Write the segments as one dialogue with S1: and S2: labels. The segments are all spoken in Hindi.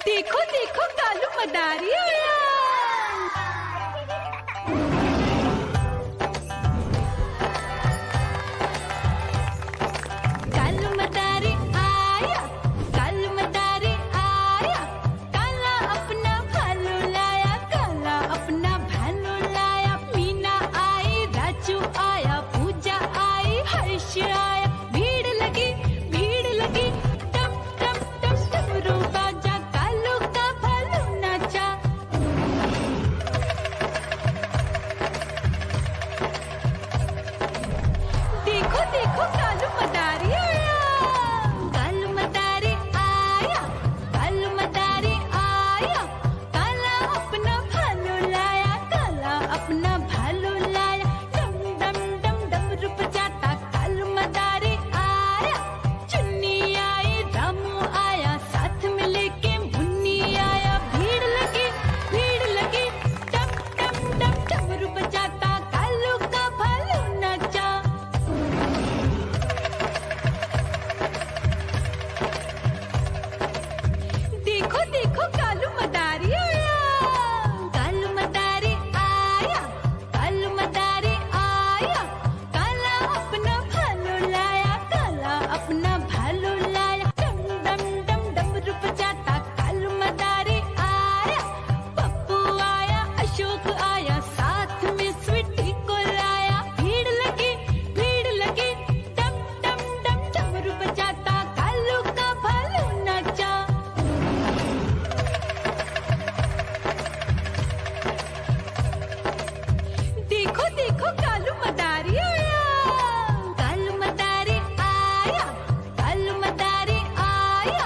S1: देखो देखो कालू मदारी आया। कालू मदारी आया, कालू मदारी आया, काला अपना भालू लाया, काला अपना भालू लाया। मीना आई, राजू आया, पूजा आई, हर्ष आया। भीड़ लगी टम टम टम डमरू बाजा, कालू का भालू नाचा। देखो देखो कालू मदारी आया, कालू मदारी आया, कालू मदारी आया, काला अपना भालू लाया, काला अपना भालू लाया। डम डम डम डमरू बजाता कालू मदारी आया। चुन्नी आई, रामू आया, साथ में लेके मुन्नी आया। भीड़ लगी टम टम टम डमरू बजाता कालू का भालू नाचा। देखो देखो कालू मदारी आया, कालू मदारी आया, कालू मदारी आया, काला अपना भालू लाया, काला अपना भालू लाया। डम डम डम डमरू बजाता कालू मदारी आया। पप्पू आया, अशोक आया, साथ में स्वीटी को लाया। भीड़ लगी टम टम टम डमरू बजाता कालू का भालू नाचा। देखो देखो कालू मदारी आया, कालू मदारी आया, कालू मदारी आया,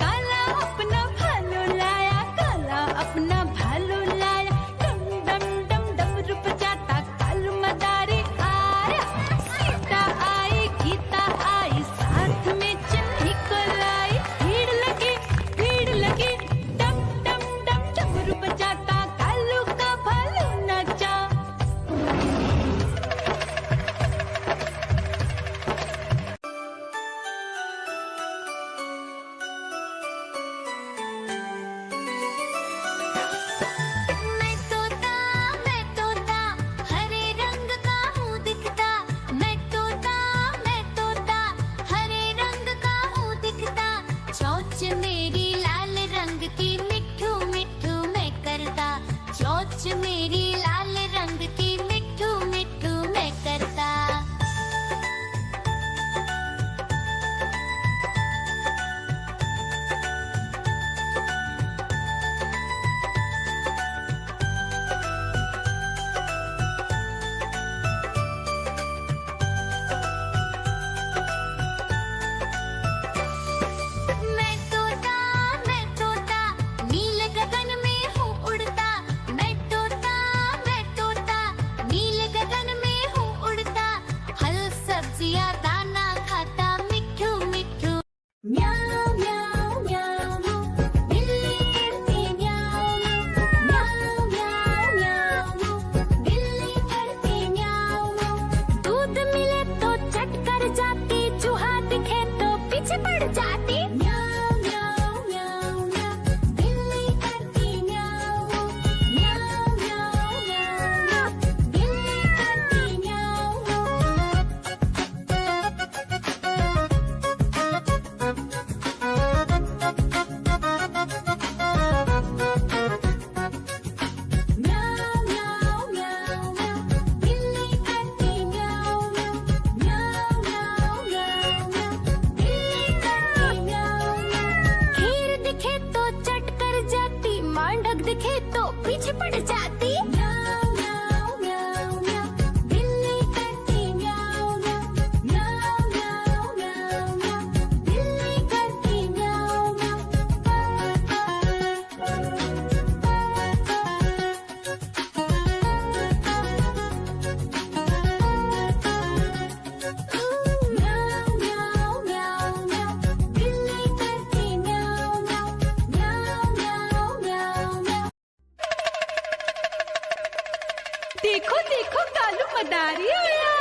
S1: काला अपना भालू लाया, काला अपना भालू लाया। डम डम डम डमरू बजाता कालू मदारी आया। सीता आई, गीता आई, साथ में चन्नी को लाई। भीड़ लगी डम डम डम डमरू बजाता कालू का भालू नाचा। मैं तोता हरे रंग का हूँ दिखता। मैं तोता हरे रंग का हूँ दिखता। चोंच मेरी लाल रंग की मिठू मिठू मैं करता। चोंच मेरी लाल रंग की मिठू मिठू मैं करता। मैं तोता नील गगन में हूँ उड़ता। मैं तोता नील गगन में हूँ उड़ता। फल सब्जियाँ दाना खाता मिठू मिठू। म्याऊ म्याऊ म्याऊ, बिल्ली करती म्याऊ म्याऊ म्याऊ म्याऊ, बिल्ली करती म्याऊ। दूध मिले तो चट कर जाती, चूहा दिखे तो पीछे पड़ जाती। म्याऊ म्याऊ म्याऊ म्याऊ, बिल्ली करती म्याऊ म्याऊ म्याऊ म्याऊ, बिल्ली करती म्याऊ। म्याऊ म्याऊ म्याऊ म्याऊ, बिल्ली करती म्याऊ म्याऊ म्याऊ म्याऊ म्याऊ म्याऊ, बिल्ली करती म्याऊ म्याऊ। खीर दिखे तो चट कर जाती, मांडक दिखे तो पीछे पड़ जाती। म्याऊ म्याऊ म्याऊ म्याऊ, बिल्ली करती म्याऊ म्याऊ म्याऊ म्याऊ म्याऊ म्याऊ, बिल्ली करती म्याऊ म्याऊ म्याऊ म्याऊ म्याऊ, बिल्ली करती म्याऊ म्याऊ म्याऊ म्याऊ म्याऊ म्याऊ। देखो देखो कालू मदारी आया।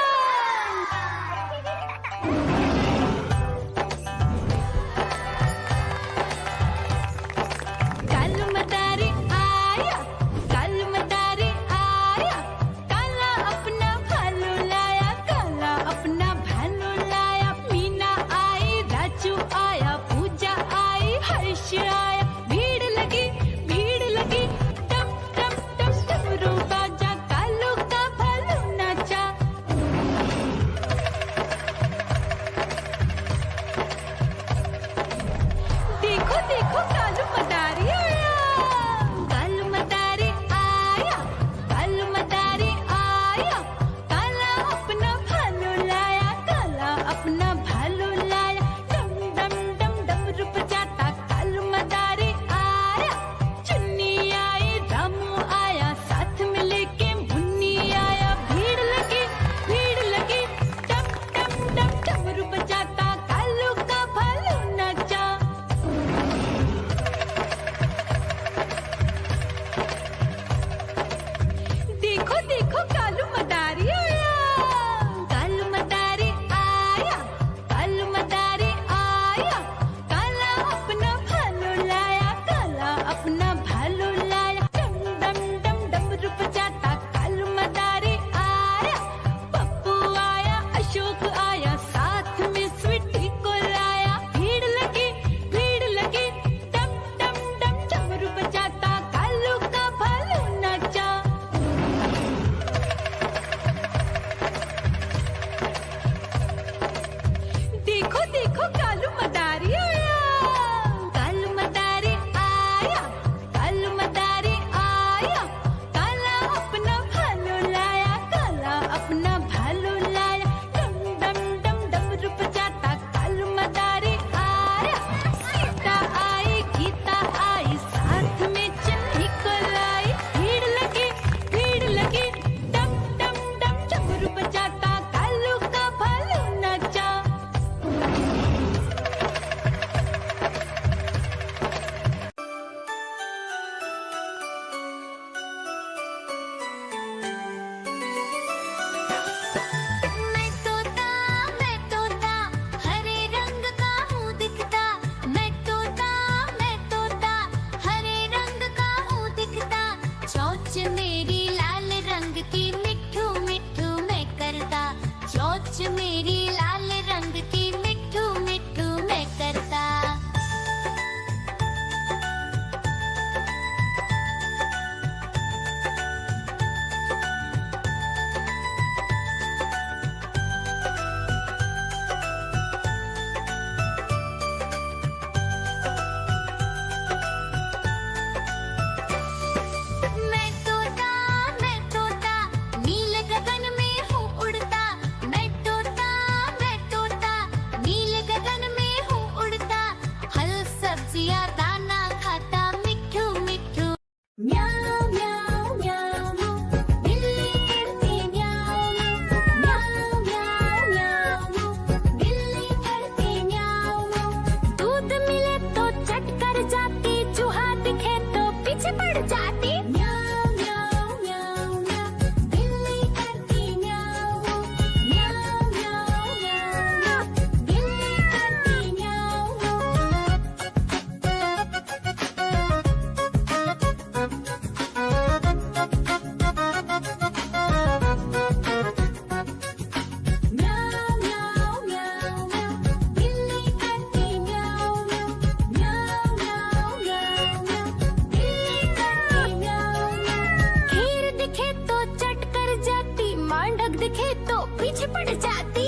S1: देखो कालू मदारी आया, कालू मदारी आया, कालू मदारी आया, काला अपना भालू लाया, काला अपना भालू लाया, डम डम डम डमरू बजाता कालू मदारी आया, चुन्नी आई रामू आया, साथ में लेके मुन्नी आया, भीड़ लगी डम डम डम डमरू बजाता कालू का भालू नाचा। देखो देखो कालू मदारी आया, कालू मदारी आया, कालू मदारी आया, काला अपना भालू लाया, काला अपना भालू लाया, डम डम डम डमरू बजाता कालू मदारी आया, पप्पू आया, अशोक आया, साथ में स्वीटी को लाया, भीड़ लगी डम डम डम डमरू बजाता कालू का भालू नाचा। देखो देखो कालू मदारी आया, कालू मदारी आया, कालू मदारी आया, काला अपना भालू लाया, काला अपना भालू लाया, डम डम डम डमरू बजाता कालू मदारी आया, सीता आई गीता आई, साथ में चन्नी को लाई, भीड़ लगी डम डम डम डमरू बजाता कालू का भालू नाचा। मैं तोता हरे रंग का हूँ दिखता, मैं तोता हरे रंग का हूँ दिखता, चोंच मेरी लाल रंग की मिट्ठू मिट्ठू मैं करता, चोंच मेरी लाल रंग की मिट्ठू मिट्ठू मैं करता। मैं तोता नीले गगन में हूँ उड़ता, मैं तोता नीले गगन में हूँ उड़ता, फल सब्जियाँ दाना खाता मिट्ठू मिट्ठू। म्याऊं म्याऊं म्याऊं बिल्ली करती म्याऊं म्याऊं म्याऊं म्याऊं बिल्ली करती म्याऊं। दूध मिले तो चट कर जाती, चूहा दिखे तो पीछे पड़ जाती, म्याऊं म्याऊं म्याऊं म्याऊं बिल्ली करती म्याऊं म्याऊं म्याऊं म्याऊं बिल्ली करती म्याऊं। म्याऊं म्याऊं म्याऊं म्याऊं बिल्ली करती म्याऊं म्याऊं म्याऊं म्याऊं म्याऊं बिल्ली करती म्याऊं। खीर दिखे तो चट कर जाती, मांडक दिखे तो पीछे पड़ जाती,